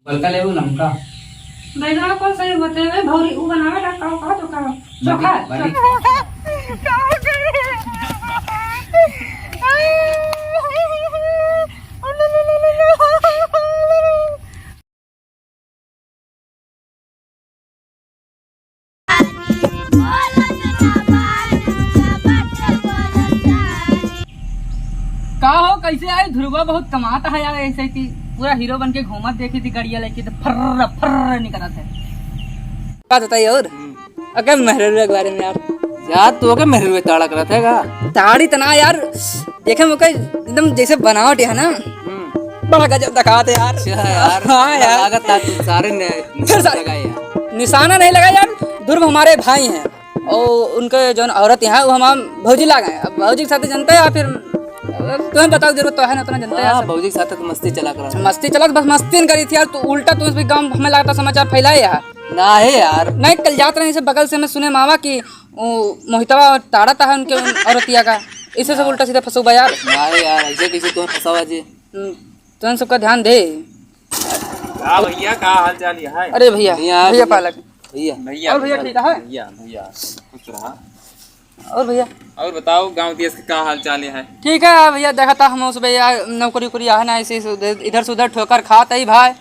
हल्का लेबू लमका बैगन कौन सही होते हैं भौरी उ बनावे ला का तो का चोखा का हो कैसे आए ध्रुवा बहुत कमाता है यार ऐसे कि पूरा हीरो बन के घूमत देखी थी गड़िया लेके तो फर्र फर्र निकलत है। बात बताइए और अगर मेहरुआ के बारे में यार तो क्या मेरे रुए ताड़ा करत है का दाढ़ी तना यार देखे मुझे एकदम जैसे बनावट है ना बड़ा गजब दिखाते यार। यार हाँ यार लागत है तू सारे ने फिर सारे लगाए यार निशाना नहीं लगा यार। ध्रुव हमारे भाई हैं और उनके जो औरत यहाँ वो हम भौजी लगाए। अब भौजी के साथ जनता है या फिर तुम्हें बताओ जरूरत तो है ना उतना जनता है। भौजी के साथ तो मस्ती चला कर मस्ती चला बस मस्ती करी थी यार। तो उल्टा तुम भी गाँव हमें लगता समाचार फैलाए यार ना है यार। नहीं कल जात रहे से बगल से मैं सुने मामा की मोहितवा ताड़ा था उनके औरतिया का इसे सब उल्टा सीधा फंसोबा यार। ना है यार ऐसे कैसे तुम्हें फंसावा जी तुम सबका ध्यान दे। भैया का हाल चाल है? अरे भैया भैया पालक भैया भैया और भैया ठीक है भैया भैया कुछ रहा और भैया और बताओ गांव देश का क्या हाल चाल है? ठीक है भैया देखा था हम उस भैया नौकरी उकरी है ना ऐसे इधर से उधर ठोकर खाता ही भाई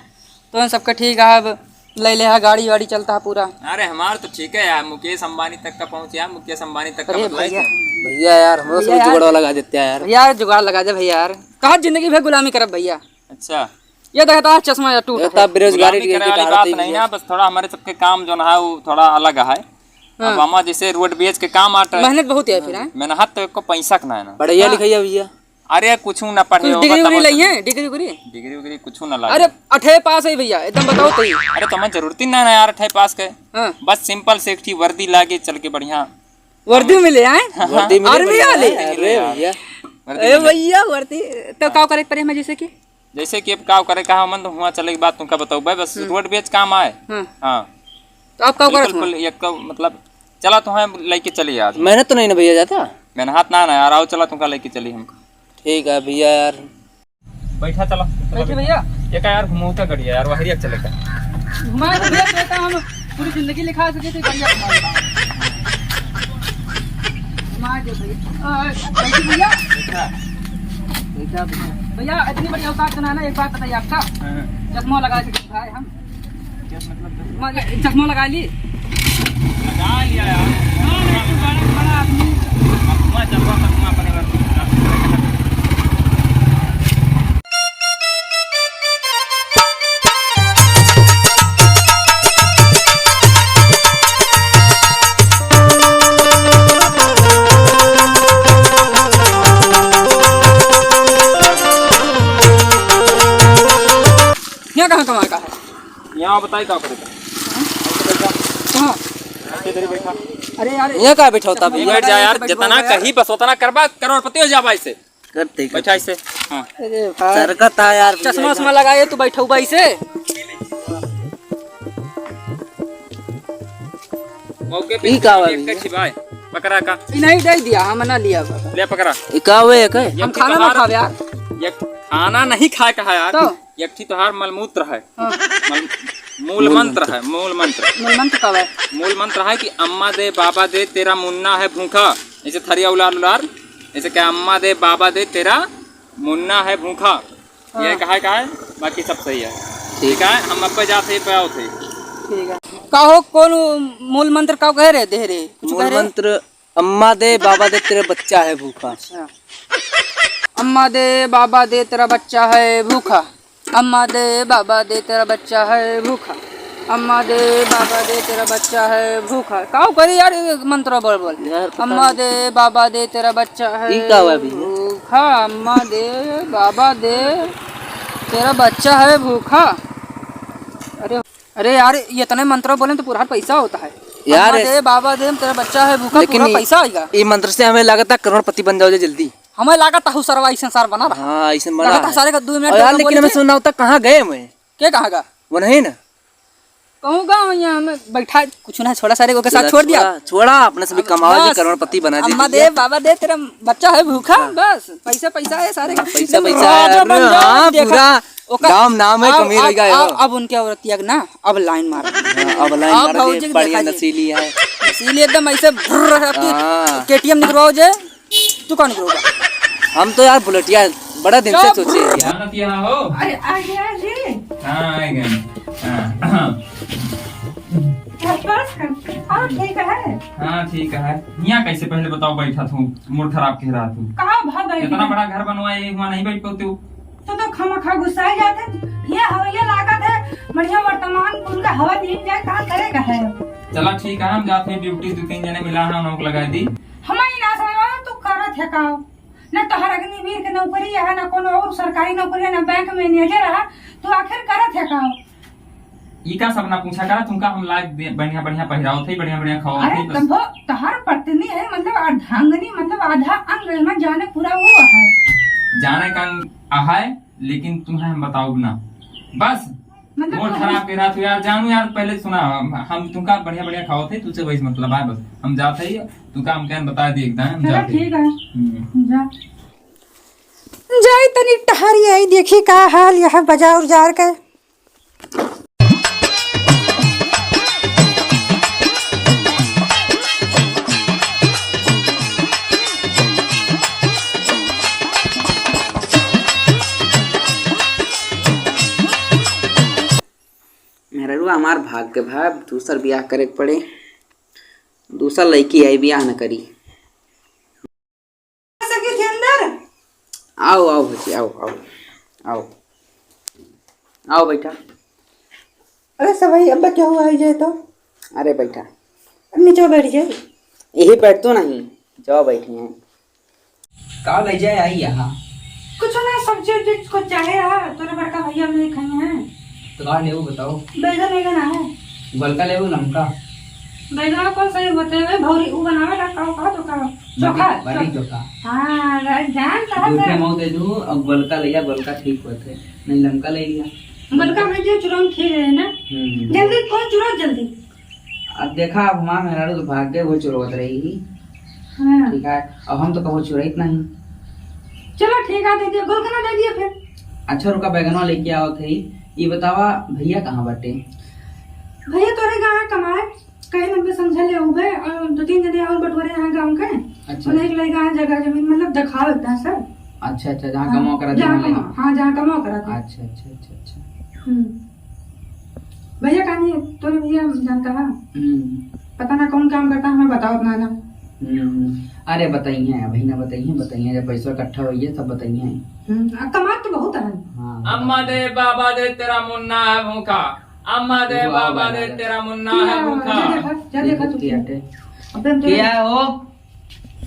तो इन सबका ठीक है। अब ले ले है गाड़ी वाड़ी चलता है पूरा। अरे हमारा तो ठीक है यार मुकेश अंबानी तक का पहुंचे यार। मुकेश अंबानी तक का अरे बदला भैया भैया यार हम सब जुगाड़ लगा देते हैं यार। यार जुगाड़ लगा दे भैया यार कहा जिंदगी भर गुलामी करब भैया। अच्छा ये देखता है चश्मा या टूट तब बेरोजगारी गुलामी करने वाली बात नहीं है। बस थोड़ा हमारे सबके काम जो है वो थोड़ा अलग है। अब हम जैसे रोड बेच के काम आटा मेहनत बहुत है फिर है मेहनत तो को पैसा ना है ना। पढ़ैया लिखैया भैया अरे कुछ ना पढ़े कुछ डिग्री उग्री नहीं है डिग्री उग्री डिग्री उग्री कुछ ना लगे। अरे 8 पास है भैया एकदम बताओ तो ही। अरे तुम्हें जरूरत ही ना है यार 8 पास के। हाँ बस सिंपल से एक थी वर्दी लाके चल के बढ़िया वर्दी मिले हैं वर्दी मिले आर्मी वाले। अरे भैया अरे भैया वर्दी तो का करे पड़े मैं जैसे कि अब का करे कहा मन तो हुआ चले की बात तुमका बताओ भाई बस रोड बेच काम आए। हाँ हाँ तो आप का करे बिल्कुल एक मतलब चला तो हम लेके चली यार। मेहनत तो नहीं ना भैया जाता मैंने हाथ ना यार आओ चला तुमका लेके चली हमको। ठीक है भैया यार बैठा चलो बैठे भैया ये का यार घुमौता गड़िया यार वहरिया चलेगा घुमा के भैया कहता हम पूरी जिंदगी लिखा सके तो बढ़िया घुमा दे भैया भैया भैया इतनी बड़ी औकात तो ना एक बात बताइए आपका चश्मा लगा के दिखाए हम चश्मा लगा ली लगा लिया यार बड़ा आदमी यहाँ कहाँ कमा का है यहाँ बताई क्या करेगा कहाँ बैठा अरे यार यहाँ का बैठा होता भैया बैठ जा यार जितना कहीं बस उतना करवा करोड़पति हो जा इससे करते बैठा इससे। हाँ अरे भाई सरकत था यार चश्मा उस्मा लगाए तू बैठा हुआ इसे मौके पे ई का हुआ एक कच्ची भाई पकड़ा का नहीं दे दिया हम ना लिया ले पकड़ा इकावे है के हम खाना ना खावे यार ये खाना नहीं खाए कहा यार तो? एक थी तोहार मलमूत्र है हाँ। मूल मंत्र है मूल मंत्र मंत्र कब है मूल मंत्र है कि अम्मा दे बाबा दे तेरा मुन्ना है भूखा। जैसे थरिया उलार उलार जैसे क्या अम्मा दे बाबा दे तेरा मुन्ना है भूखा। ये कहा है बाकी सब सही है ठीक है। हम अब जाते पे आओ थे ठीक है कहो कौन मूल मंत्र का कह रहे दे रहे कुछ मूल मंत्र अम्मा दे बाबा दे तेरा बच्चा है भूखा। अम्मा दे बाबा दे तेरा बच्चा है भूखा। अम्मा दे बाबा दे तेरा बच्चा है भूखा। अम्मा दे बाबा दे तेरा बच्चा है भूखा। काओ करी यार मंत्र बोल बोल अम्मा दे बाबा दे तेरा बच्चा है भूखा। अम्मा दे बाबा दे तेरा बच्चा है भूखा। अरे अरे यार ये इतने मंत्र बोले तो पूरा पैसा होता है यार। अम्मा दे बाबा दे तेरा बच्चा है भूखा पूरा पैसा आएगा। ये मंत्र से हमें लगता है करोड़पति बन जाओगे जल्दी। हमें लगा था सरवा ऐसा सार बना रहा। हाँ ऐसा बना लगा था सारे का 2 मिनट यार लेकिन मैं सुना होता कहाँ गए मैं क्या कहागा वो नहीं ना कहूँगा यहाँ में बैठा कुछ ना छोड़ा सारे को के साथ छोड़ दिया छोड़ा अपने से भी कमाओ जी करोड़पति बना जी। अम्मा दे बाबा दे तेरा बच्चा है भूखा बस पैसा पैसा है सारे का पैसा पैसा है हाँ पूरा गाँव नाम है कमीर हो गया अब उनके औरतिया ना अब लाइन मार अब लाइन अब मार भौजी दे के बढ़िया देखा जी। नसीली है इसीलिए एकदम ऐसे भुर्र है। हाँ। केटीएम निकलवाओ जे तू कौन निकलवाओगा? हम तो यार बुलेटिया बड़ा दिन से सोचे हैं यार। जानत यहाँ हो? अरे आ गया जी। हाँ आ गए। हाँ बस और ठीक है। हाँ ठीक है। यहाँ कैसे पहले बताओ बैठा था मूड खराब कह रहा तू। कहाँ भाग गए? इतना बड़ा घर बनवाए वहाँ नहीं बैठ पाते हो। तो खामखा गुस्सा जाते। ये हवैया लागत है बढ़िया वर्तमान उनका हवा दी जाए कहाँ करेगा है। चला ठीक है हम जाते हैं ड्यूटी 2-3 जने मिला है उनको लगा दी। हमारी ना समझ तू करत है काओ न तो हर अग्निवीर के नौकरी है ना कोनो और सरकारी नौकरी है ना बैंक मैनेजर है तो आखिर करत है काओ। ई का सब ना पूछा करा तुमका हम लाइक बढ़िया बढ़िया पहराओ थे बढ़िया बढ़िया खाओ अरे थे तब तहार पत्नी है मतलब अर्धांगनी मतलब आधा अंग में जाने पूरा वो है। जाने का है लेकिन तुम्हें हम बताओ ना बस मतलब मूड खराब कह रहा तू यार जानू यार पहले सुना हम तुमका बढ़िया बढ़िया खाओ थे तुझसे वही मतलब है बस हम जाते ही तुमका हम क्या बता दिए एकदम हम चलो जाते ठीक है जा जाई तनी टहरी आई देखी का हाल यह बाजार उजार के। मेहरुआ हमार भाग के भाई दूसर ब्याह करे के पड़े दूसर लड़की आई ब्याह न करी। सके थे अंदर आओ आओ भजी आओ आओ आओ आओ बैठा। अरे सब भाई अब्बा क्या हुआ जाए तो अरे बैठा नीचे बैठ जाए। यही बैठ तो नहीं जाओ बैठी हैं। का ले जाए आई यहाँ कुछ ना सब्जी उब्जी को चाहे रहा तोरा बड़का भैया नहीं खाई है तो का लेबू बताओ? बैगन वैगन है गोलका लेबू लमका? बैगन कौन सही होते हैं भौरी वो बनावे ला का तो का चोखा बड़ी चोखा हां जान रहा दूध के है। मुंह दे दू और गोलका ले जा गोलका ठीक होते नहीं लमका ले लिया। बलका में जो चुरम खी रहे ना जल्दी कौन चुरो जल्दी। अब देखा अब माँ मेरा तो भाग गए वो चुरवत रही। हाँ ठीक है अब हम तो कहो चुराई नहीं। चलो ठीक है दे दियो गोलका दे दियो फिर। अच्छा रुका बैगनवा लेके आओ थे। ये बतावा भैया कहाँ बटे? भैया तोरे गाँव कमाए कहीं नब्बे समझ ले उबे और 2-3 जने और बटवरे यहाँ गाँव के अच्छा उन्हें एक लगा जगह जमीन मतलब दिखाओ इतना सर। अच्छा अच्छा जहाँ कमाओ करा था हाँ जहाँ कमाओ करा था। अच्छा अच्छा अच्छा अच्छा भैया कहानी तोरे भैया जानता है पता ना कौन काम करता है हमें बताओ अपना ना। अरे बताइए भाई ना बताइए जब पैसा इकट्ठा हुई है सब बताइए। कमा तो बहुत है। हाँ अम्मा दे बाबा दे तेरा मुन्ना है भूखा अम्मा दे बाबा दे तेरा मुन्ना है भूखा जा देखा तू क्या हो?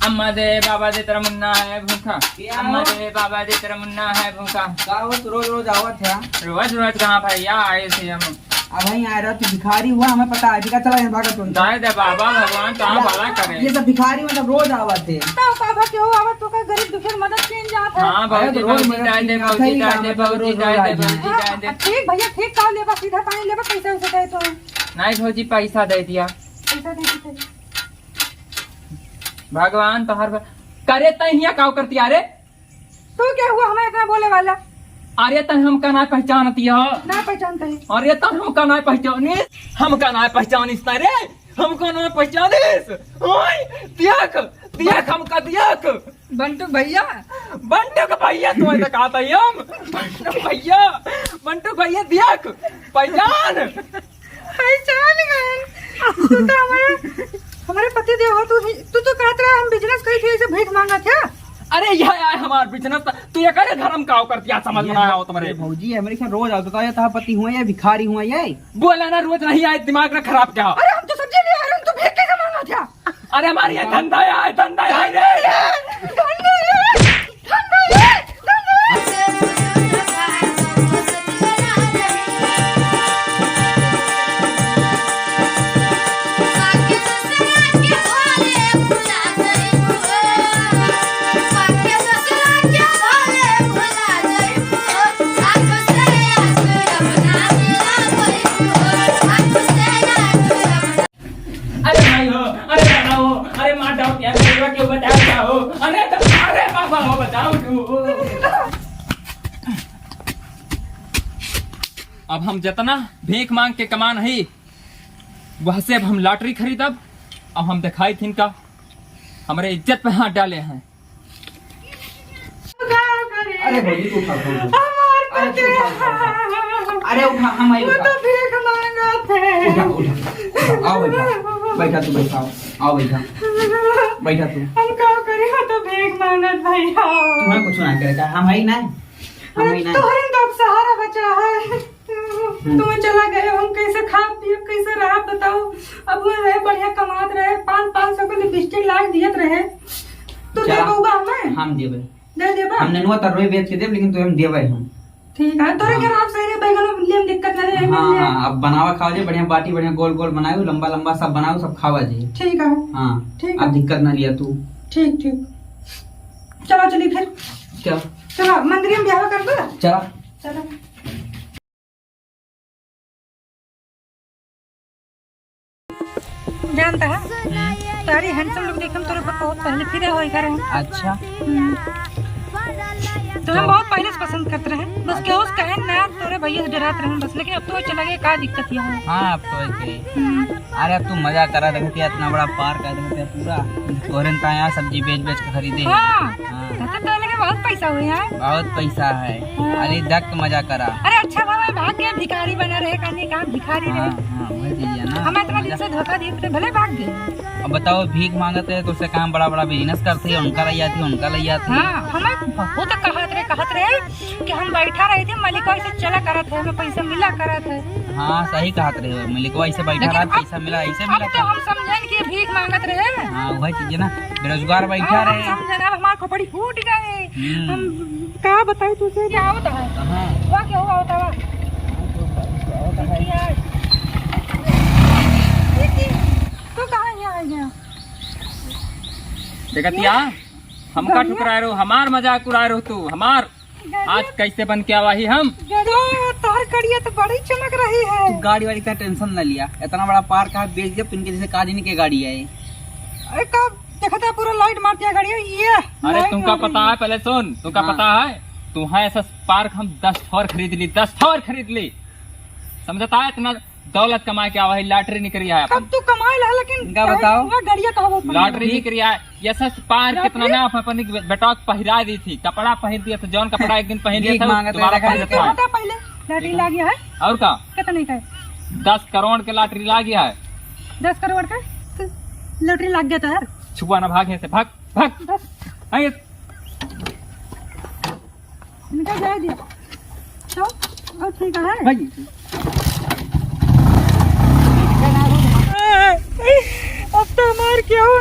अम्मा दे बाबा दे तेरा मुन्ना है भूखा अम्मा दे बाबा दे तेरा मुन्ना है भूखा। का हो तो रोज रोज आवत है? रोज रोज कहाँ भैया आए थे हम अब वही आ रहा तू भिखारी हुआ हमें पता है भिखा चला भागा तुम दाए दे बाबा भगवान कहाँ भला करे। ये सब भिखारी मतलब रोज आवत है। ताऊ का क्यों आवत तो का गरीब दुखिया मदद के जात है। हाँ भौजी भौजी दाए दे भौजी दाए दे भौजी दाए दे भौजी दाए दे। ठीक भैया ठीक काम लेबा सीधा पानी लेबा पैसा उसे दे तो नहीं भौजी पैसा दे दिया पैसा दे दे भगवान तो हर करे तहिया काव करती अरे तू क्या हुआ हमें इतना बोले वाला अरे तय हम का ना पहचानती हो ना पहचानते है। अरे तय हम का ना पहचानिस हम का ना पहचानिस रे हमको ना पहचानिस ओए देख देख हम का देख बंटू भैया बंटू का भैया तो ऐसा कहता है हम बंटू भैया देख पहचान पहचान गए तू तो हमारे पति देव हो तू तो कहत रहा हम बिजनेस करी थी ऐसे भीख मांगा था। अरे यह है हमार बिजनेस तू ये करे धर्म का कर दिया समझ में आया हो तुम्हारे भौजी मेरे ख्याल रोज आता है पति हुआ या भिखारी हुआ ये बोला ना रोज नहीं आए दिमाग ना खराब क्या अरे हम तो सब्जी ले आ रहे हैं तू भीख कैसे मांगा था। अरे हमारे ये धंधा है रे अरे भाई हो अरे दादा हो अरे माँ जाओ क्या क्यों बताओ क्या हो अब हम जितना भीख मांग के कमा नहीं वह से अब हम लॉटरी खरीदब। अब हम दिखाई थी इनका हमारे इज्जत पे हाथ डाले हैं। अरे भौजी तू उठा अरे उठा हम आई उठा भीख मांगा थे। उठा उठा आओ बैठा बैठा तू बैठा आओ बैठा बैठा तू। हम क्या करे हो तो भीख मांगत भैया। तुम्हें कुछ ना करेगा हम आई ना हम आई ना। तोहरे तो अब सहारा बचा है। तुम्हें चला गए हम कैसे खा पिए कैसे रहा बताओ। अब वो रहे बढ़िया कमात रहे 500 के लिपस्टिक लाग दियत रहे। तू दे कहूबा हमें हम देबे दे देबा। हमने नुआ तरोई बेच के देब लेकिन तो हम देबे हम। ठीक है तोरे घर आप सही बैगन लेम दिक्कत ना रहे। हां अब बनावा खाओ जे बढ़िया बाटी बढ़िया गोल गोल बनाओ लंबा लंबा सब बनाओ सब खावा जे। ठीक है हां ठीक अब दिक्कत ना लिया तू। ठीक ठीक चलो चली फिर चल चलो मंदिर में ब्याह कर दो। चल चलो जानता है तारी हैंडसम लोग देखम तोरे पर बहुत पहले फिरे होई करे। अच्छा तुम्हें बहुत पहले से पसंद करते रहे बस क्या उस कहे ना तोरे भैया से डराते रहे बस। लेकिन अब तो चला गया का दिक्कत यहाँ है। हाँ अब तो ऐसे ही। अरे अब तू मजा करा देखते इतना बड़ा पार्क है देखते पूरा तोरन ता यहाँ सब्जी बेच बेच के खरीदे। हाँ तो लगे बहुत पैसा हुए हैं। बहुत पैसा है अरे दक मजा करा। अरे अच्छा भाई भाग के भिखारी बना रहे कहने का भिखारी रहे। वही चीज ना हमें इतना दिन से धोखा दिए थे भले भाग गए। अब बताओ भीख मांगते है तो उससे काम बड़ा बड़ा बिजनेस करते है उनका लई आती उनका लई आती। हाँ हमें बहुत कहत रहे कि हम बैठा रहे थे मलिका ऐसे चला करत है हमें पैसा मिला करत है। हाँ सही कहत रहे मलिकवा ऐसे बैठा रहा पैसा मिला ऐसे अब मिला। तो हम समझन कि भीख मांगत रहे। हाँ वही चीज ना बेरोजगार बैठा रहे। समझन अब हमारे खोपड़ी फूट गए। हम क्या बताए तुझे क्या होता है वहाँ क्या हुआ होता है। तू कहाँ यहाँ आ गया। देखतिया हमका ठुकराए रहो हमार मजाक उड़ाए रहो तू हमार आज कैसे बन के आवा ही हम। तार कड़िया तो बड़ी चमक रही है। तू गाड़ी वाली का टेंशन न लिया इतना बड़ा पार्क है बेच दे पिन के जैसे कादिनी की गाड़ी है। अरे कब देखा था पूरा लाइट मार दिया गाड़ी ये। अरे तुमका पता है पहले सुन तुमका पता है तुम्हारे ऐसा पार्क हम 10 ठोर खरीद ली 10 ठोर खरीद ली समझता है इतना दौलत कमा के आवा है लॉटरी निकली है। कब तू कमाए ला लेकिन इनका बताओ गाड़िया कहा लॉटरी निकली है ये सच पार्क कितना ना अपनी बेटा को पहरा दी थी कपड़ा पहन दिया था जौन कपड़ा एक दिन पहन दिया था दोबारा पहन था। पहले लॉटरी ला गया है और का कितने का 10 करोड़ के लॉटरी ला गया है। 10 करोड़ का लॉटरी लग गया था यार। छुआ ना भाग से भाग भाग आइए इनका जा दिया तो और ठीक है भाई अब तो मार क्या हो